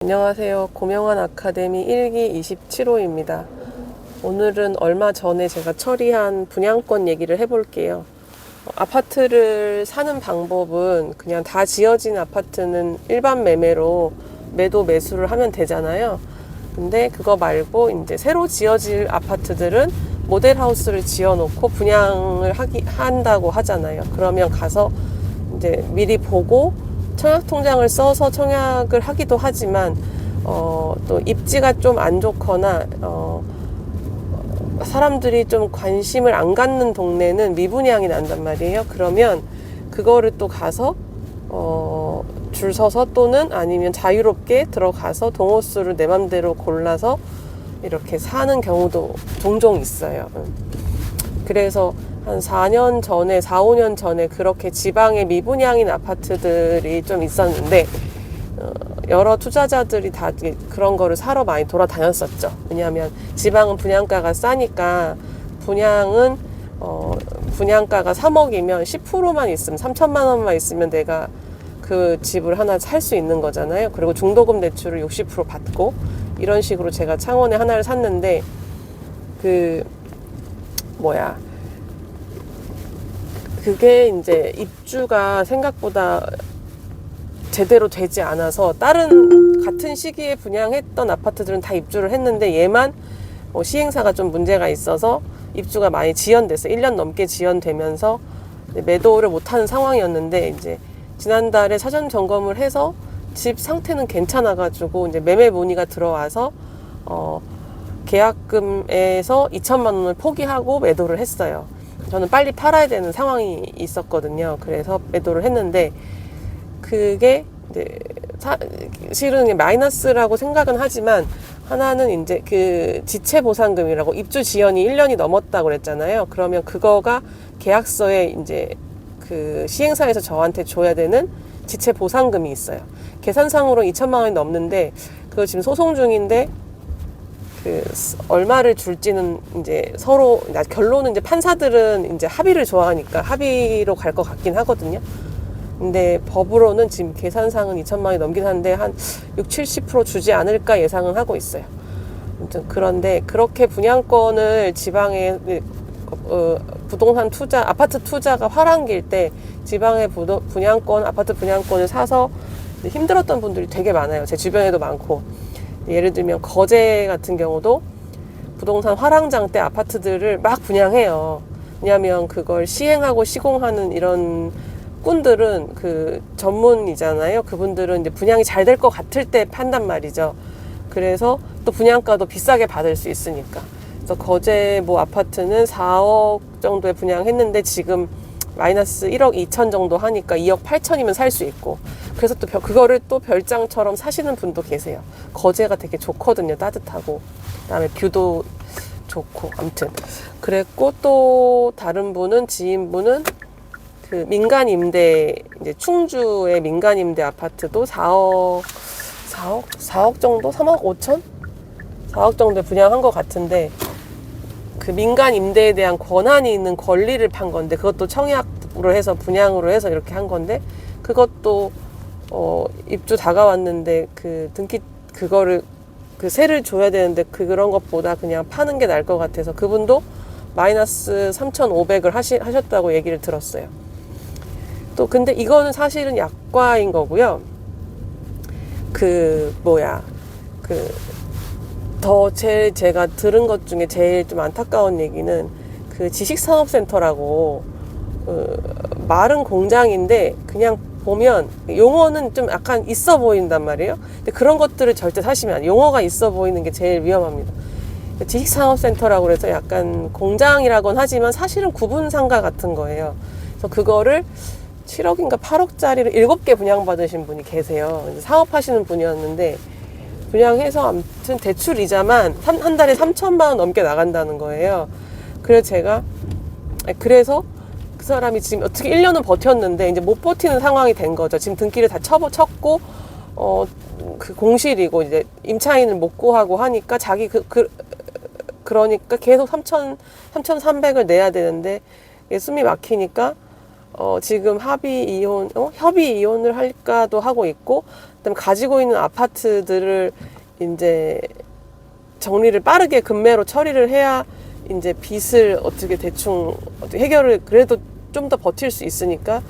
안녕하세요. 고명환 아카데미 1기 27호입니다. 오늘은 얼마 전에 제가 처리한 분양권 얘기를 해볼게요. 아파트를 사는 방법은 그냥 다 지어진 아파트는 일반 매매로 매도 매수를 하면 되잖아요. 근데 그거 말고 이제 새로 지어질 아파트들은 모델하우스를 지어놓고 분양을 한다고 하잖아요. 그러면 가서 이제 미리 보고 청약통장을 써서 청약을 하기도 하지만 또 입지가 좀 안 좋거나 사람들이 좀 관심을 안 갖는 동네는 미분양이 난단 말이에요. 그러면 그거를 또 가서 줄 서서 또는 아니면 자유롭게 들어가서 동호수를 내 맘대로 골라서 이렇게 사는 경우도 종종 있어요. 그래서 한 4년 전에, 4, 5년 전에 그렇게 지방에 미분양인 아파트들이 좀 있었는데, 여러 투자자들이 다 그런 거를 사러 많이 돌아다녔었죠. 왜냐하면 지방은 분양가가 싸니까 분양은, 분양가가 3억이면 10%만 있으면, 3천만 원만 있으면 내가 그 집을 하나 살 수 있는 거잖아요. 그리고 중도금 대출을 60% 받고, 이런 식으로 제가 창원에 하나를 샀는데, 그게 이제 입주가 생각보다 제대로 되지 않아서 다른 같은 시기에 분양했던 아파트들은 다 입주를 했는데 얘만 시행사가 좀 문제가 있어서 입주가 많이 지연됐어요. 1년 넘게 지연되면서 매도를 못하는 상황이었는데 이제 지난달에 사전 점검을 해서 집 상태는 괜찮아가지고 이제 매매 문의가 들어와서 계약금에서 2천만 원을 포기하고 매도를 했어요. 저는 빨리 팔아야 되는 상황이 있었거든요. 그래서 매도를 했는데 그게 이제 실은 마이너스라고 생각은 하지만 하나는 이제 그 지체 보상금이라고 입주 지연이 1년이 넘었다고 그랬잖아요. 그러면 그거가 계약서에 이제 그 시행사에서 저한테 줘야 되는 지체 보상금이 있어요. 계산상으로 2천만 원이 넘는데 그거 지금 소송 중인데 얼마를 줄지는 이제 서로, 결론은 이제 판사들은 이제 합의를 좋아하니까 합의로 갈 것 같긴 하거든요. 근데 법으로는 지금 계산상은 2천만 원이 넘긴 한데 한 60-70% 주지 않을까 예상은 하고 있어요. 아무튼 그런데 그렇게 분양권을 지방에 부동산 투자, 아파트 투자가 화랑길 때 지방의 분양권, 아파트 분양권을 사서 힘들었던 분들이 되게 많아요. 제 주변에도 많고. 예를 들면 거제 같은 경우도 부동산 화랑장 때 아파트들을 막 분양해요. 왜냐하면 그걸 시행하고 시공하는 이런 꾼들은 그 전문이잖아요. 그분들은 이제 분양이 잘 될 것 같을 때 판단 말이죠. 그래서 또 분양가도 비싸게 받을 수 있으니까. 그래서 거제 뭐 아파트는 4억 정도에 분양했는데 지금 마이너스 1억 2천 정도 하니까 2억 8천이면 살 수 있고. 그래서 또 그거를 또 별장처럼 사시는 분도 계세요. 거제가 되게 좋거든요. 따뜻하고. 그다음에 뷰도 좋고. 아무튼 그랬고 또 다른 분은 지인분은 그 민간 임대 이제 충주의 민간 임대 아파트도 4억 정도? 3억 5천? 4억 정도에 분양한 것 같은데 그 민간 임대에 대한 권한이 있는 권리를 판 건데 그것도 청약으로 해서 분양으로 해서 이렇게 한 건데 그것도 입주 다가왔는데 그 등기 그거를 그 세를 줘야 되는데 그런 것보다 그냥 파는 게 나을 것 같아서 그분도 마이너스 3,500을 하셨다고 얘기를 들었어요. 또 근데 이거는 사실은 약과인 거고요. 제가 들은 것 중에 제일 좀 안타까운 얘기는 그 지식산업센터라고 말은 공장인데 그냥 보면 용어는 좀 약간 있어 보인단 말이에요. 근데 그런 것들을 절대 사시면 안 돼요. 용어가 있어 보이는 게 제일 위험합니다. 지식산업센터라고 그래서 약간 공장이라고는 하지만 사실은 구분상가 같은 거예요. 그래서 그거를 7억인가 8억짜리를 7개 분양받으신 분이 계세요. 사업하시는 분이었는데 분양해서 아무튼 대출 이자만 한 달에 3천만 원 넘게 나간다는 거예요. 그래서 그 사람이 지금 어떻게 1년은 버텼는데 이제 못 버티는 상황이 된 거죠. 지금 등기를 다 쳤고 그 공실이고 이제 임차인을 못 구하고 하니까 그러니까 계속 3,300을 내야 되는데 숨이 막히니까 지금 협의 이혼을 할까도 하고 있고 그다음에 가지고 있는 아파트들을 이제 정리를 빠르게 급매로 처리를 해야 이제 빚을 어떻게 대충 해결을 그래도 좀 더 버틸 수 있으니까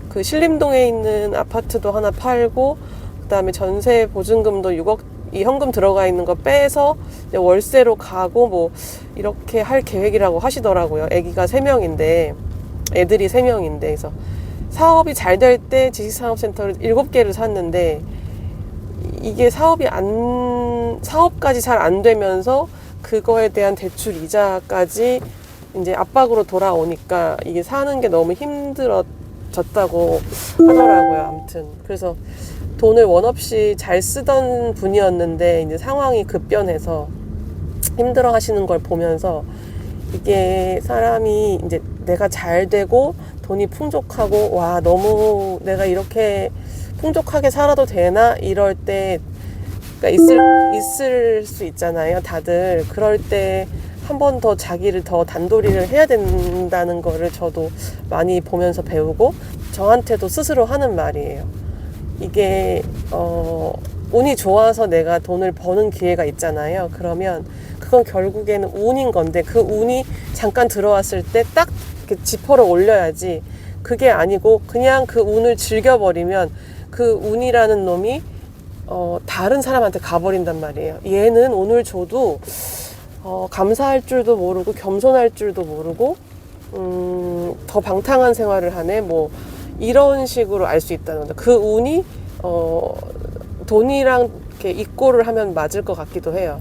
그 신림동에 있는 아파트도 하나 팔고 그다음에 전세 보증금도 6억 이 현금 들어가 있는 거 빼서 이제 월세로 가고 뭐 이렇게 할 계획이라고 하시더라고요. 아기가 3명인데 애들이 3명인데 그래서 사업이 잘 될 때 지식산업센터를 7개를 샀는데 이게 사업까지 잘 안 되면서 그거에 대한 대출 이자까지 이제 압박으로 돌아오니까 이게 사는 게 너무 힘들어졌다고 하더라고요. 아무튼 그래서 돈을 원 없이 잘 쓰던 분이었는데 이제 상황이 급변해서 힘들어 하시는 걸 보면서 이게 사람이 이제 내가 잘 되고 돈이 풍족하고 와 너무 내가 이렇게 풍족하게 살아도 되나 이럴 때 그러니까 있을 수 있잖아요. 다들 그럴 때 한 번 더 자기를 더 단도리를 해야 된다는 거를 저도 많이 보면서 배우고 저한테도 스스로 하는 말이에요. 이게 운이 좋아서 내가 돈을 버는 기회가 있잖아요. 그러면 그건 결국에는 운인 건데 그 운이 잠깐 들어왔을 때 딱 이렇게 지퍼를 올려야지 그게 아니고 그냥 그 운을 즐겨버리면 그 운이라는 놈이 다른 사람한테 가버린단 말이에요. 얘는 오늘 줘도 감사할 줄도 모르고 겸손할 줄도 모르고 더 방탕한 생활을 하네 뭐 이런 식으로 알 수 있다는 건데 그 운이 돈이랑 이렇게 이꼬를 하면 맞을 것 같기도 해요.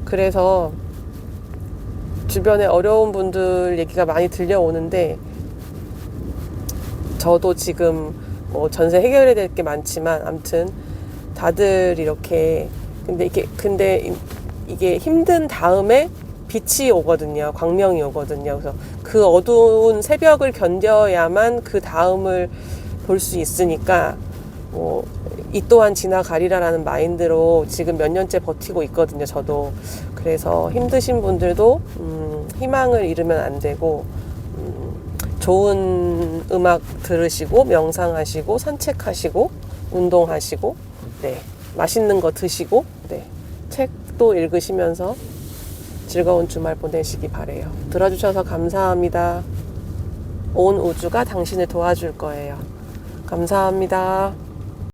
그래서 주변에 어려운 분들 얘기가 많이 들려오는데 저도 지금 뭐 전세 해결해야 될 게 많지만 아무튼 다들 이렇게 근데 이게 힘든 다음에 빛이 오거든요. 광명이 오거든요. 그래서 그 어두운 새벽을 견뎌야만 그 다음을 볼 수 있으니까 뭐 이 또한 지나가리라라는 마인드로 지금 몇 년째 버티고 있거든요. 저도. 그래서 힘드신 분들도 희망을 잃으면 안 되고 좋은 음악 들으시고 명상하시고 산책하시고 운동하시고 네 맛있는 거 드시고 네 책도 읽으시면서 즐거운 주말 보내시기 바래요. 들어주셔서 감사합니다. 온 우주가 당신을 도와줄 거예요. 감사합니다.